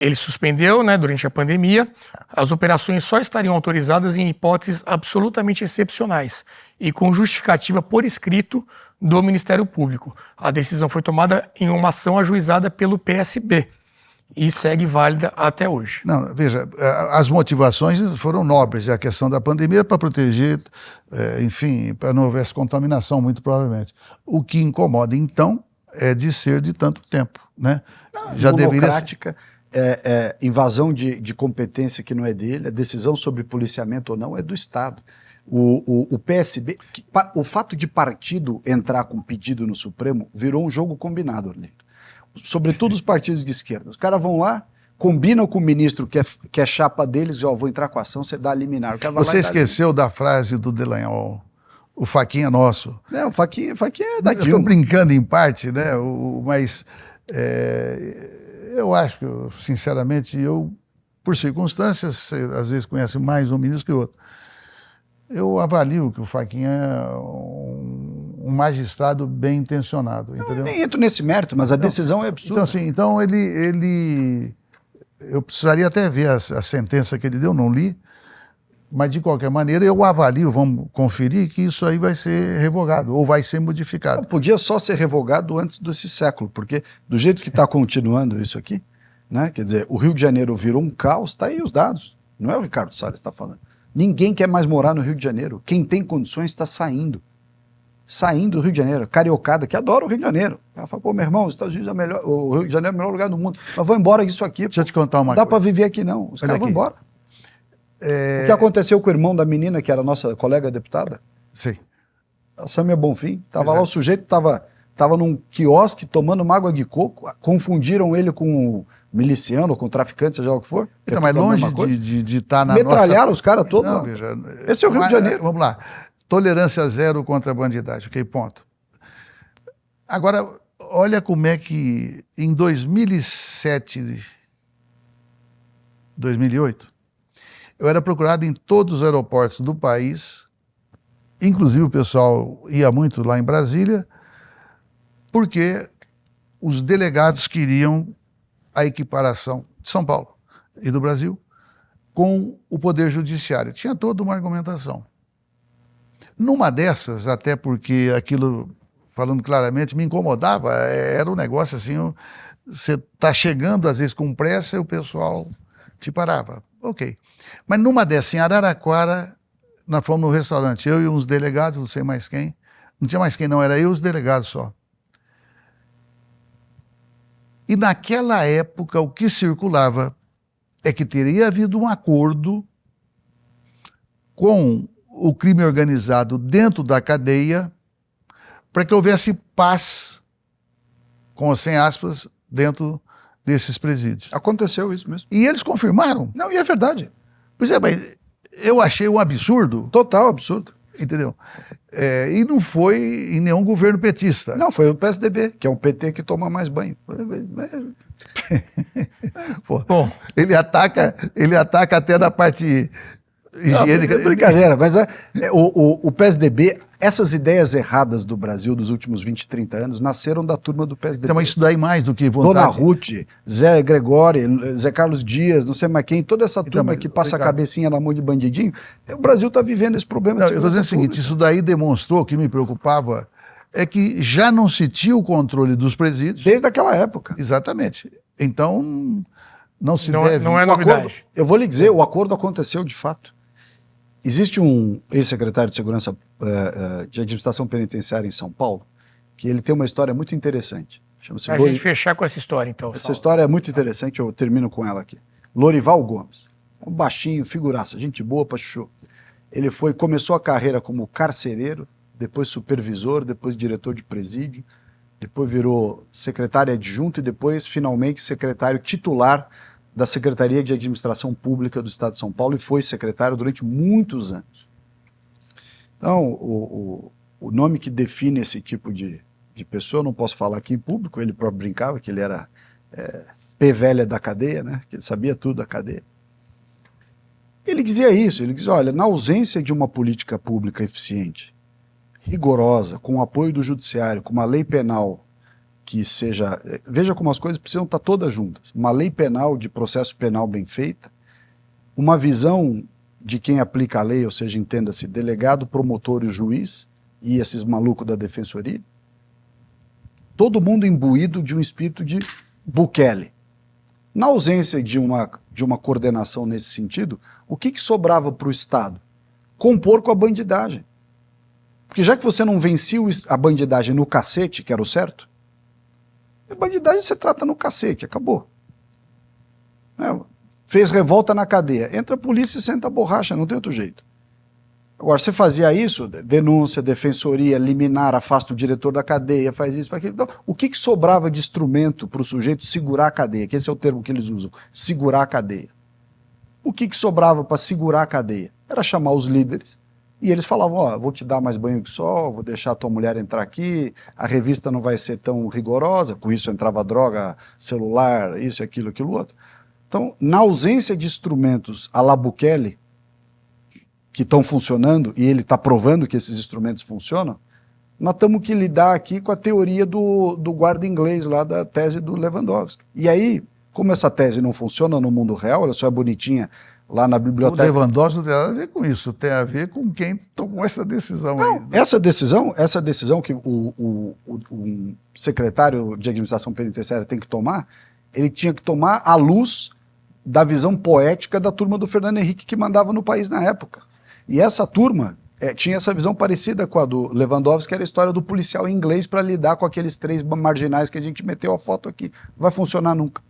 Ele suspendeu, né, durante a pandemia. As operações só estariam autorizadas em hipóteses absolutamente excepcionais e com justificativa por escrito do Ministério Público. A decisão foi tomada em uma ação ajuizada pelo PSB e segue válida até hoje. Não, veja, as motivações foram nobres. A questão da pandemia para proteger, enfim, para não houvesse contaminação, muito provavelmente. O que incomoda, então, é de ser de tanto tempo, né? Já democrática, invasão de competência que não é dele, a decisão sobre policiamento ou não é do Estado. O PSB, o fato de partido entrar com pedido no Supremo virou um jogo combinado, Orlando. Sobretudo os partidos de esquerda. Os caras vão lá, combinam com o ministro que é chapa deles, vou entrar com a ação, você dá a liminar. Você esqueceu da frase do Delanhol, o Faquinha é nosso. O Faquinha é da Dilma. Eu estou brincando em parte, né? Mas eu acho que, sinceramente, por circunstâncias, você às vezes conhece mais um ministro que o outro. Eu avalio que o Faquinha é um magistrado bem intencionado, entendeu? Eu nem entro nesse mérito, mas a decisão é absurda. Então eu precisaria até ver a sentença que ele deu, não li, mas de qualquer maneira eu avalio, vamos conferir, que isso aí vai ser revogado ou vai ser modificado. Não, podia só ser revogado antes desse século, porque do jeito que está continuando isso aqui, né? Quer dizer, o Rio de Janeiro virou um caos, está aí os dados, não é o Ricardo Salles que está falando. Ninguém quer mais morar no Rio de Janeiro. Quem tem condições está saindo. Saindo do Rio de Janeiro. Cariocada, que adora o Rio de Janeiro. Ela fala, pô, meu irmão, os Estados Unidos é melhor, o Rio de Janeiro é o melhor lugar do mundo. Mas vou embora isso aqui. Deixa eu te contar uma coisa. Dá para viver aqui não. Os caras vão embora. O que aconteceu com o irmão da menina, que era nossa colega deputada? Sim. A Sâmia Bonfim. Estava lá, o sujeito estava num quiosque tomando uma água de coco. Confundiram ele com o miliciano, com o traficante, seja lá o que for. Então, mas longe de estar na metralharam os caras todos. Não, veja, esse é o Rio de Janeiro. Vamos lá. Tolerância zero contra a bandidagem, ok, ponto. Agora, olha como é que em 2007, 2008, eu era procurado em todos os aeroportos do país, inclusive o pessoal ia muito lá em Brasília, porque os delegados queriam a equiparação de São Paulo e do Brasil com o Poder Judiciário. Tinha toda uma argumentação. Numa dessas, até porque aquilo, falando claramente, me incomodava, era um negócio assim, você está chegando às vezes com pressa e o pessoal te parava. Ok. Mas numa dessas, em Araraquara, nós fomos no restaurante, eu e uns delegados, não sei mais quem, não tinha mais quem não, era eu e os delegados só. E naquela época o que circulava é que teria havido um acordo com o crime organizado dentro da cadeia para que houvesse paz, com ou sem aspas, dentro desses presídios. Aconteceu isso mesmo. E eles confirmaram. Não, e é verdade. Pois é, mas eu achei um absurdo. Total absurdo. Entendeu? E não foi em nenhum governo petista. Não, foi o PSDB, que é um PT que toma mais banho. Pô, bom, ele ataca até da parte higiênica. Não, é brincadeira, mas o PSDB, essas ideias erradas do Brasil dos últimos 20, 30 anos nasceram da turma do PSDB. Então, mas isso daí mais do que vontade. Dona Ruth, Zé Gregório, Zé Carlos Dias, não sei mais quem, toda essa turma que passa a cabecinha na mão de bandidinho, o Brasil está vivendo esse problema de segurança eu estou dizendo o seguinte, isso daí demonstrou, o que me preocupava é que já não se tinha o controle dos presídios. Desde aquela época. Exatamente. Então, não se não, deve... Não é novidade. Eu vou lhe dizer, o acordo aconteceu de fato. Existe um ex-secretário de Segurança de Administração Penitenciária em São Paulo, que ele tem uma história muito interessante. Para a gente fechar com essa história, então. Essa história é muito interessante, eu termino com ela aqui. Lorival Gomes, um baixinho, figuraça, gente boa pra chuchu. Ele começou a carreira como carcereiro, depois supervisor, depois diretor de presídio, depois virou secretário adjunto e depois, finalmente, secretário titular da Secretaria de Administração Pública do Estado de São Paulo e foi secretário durante muitos anos. Então, o nome que define esse tipo de pessoa, eu não posso falar aqui em público, ele próprio brincava que ele era pé velha da cadeia, né? Que ele sabia tudo da cadeia. Ele dizia isso, ele dizia, olha, na ausência de uma política pública eficiente, rigorosa, com o apoio do judiciário, com uma lei penal que seja... Veja como as coisas precisam estar todas juntas. Uma lei penal de processo penal bem feita, uma visão de quem aplica a lei, ou seja, entenda-se, delegado, promotor e juiz, e esses malucos da defensoria, todo mundo imbuído de um espírito de Bukele. Na ausência de uma coordenação nesse sentido, o que sobrava para o Estado? Compor com a bandidagem. Porque já que você não vencia a bandidagem no cacete, que era o certo, a bandidagem você trata no cacete, acabou. Fez revolta na cadeia, entra a polícia e senta a borracha, não tem outro jeito. Agora, você fazia isso, denúncia, defensoria, liminar, afasta o diretor da cadeia, faz isso, faz aquilo. Então, o que sobrava de instrumento para o sujeito segurar a cadeia? Que esse é o termo que eles usam, segurar a cadeia. O que sobrava para segurar a cadeia? Era chamar os líderes, e eles falavam, ó, vou te dar mais banho que sol, vou deixar a tua mulher entrar aqui, a revista não vai ser tão rigorosa, com isso entrava droga, celular, isso, aquilo, aquilo outro. Então, na ausência de instrumentos à la Bukele, que estão funcionando, e ele está provando que esses instrumentos funcionam, nós temos que lidar aqui com a teoria do guarda inglês lá da tese do Lewandowski. E aí, como essa tese não funciona no mundo real, ela só é bonitinha lá na biblioteca... O Lewandowski não tem nada a ver com isso, tem a ver com quem tomou essa decisão não, aí. Essa decisão que o secretário de administração penitenciária tem que tomar, ele tinha que tomar à luz da visão poética da turma do Fernando Henrique que mandava no país na época. E essa turma tinha essa visão parecida com a do Lewandowski, que era a história do policial inglês para lidar com aqueles 3 marginais que a gente meteu a foto aqui. Não vai funcionar nunca.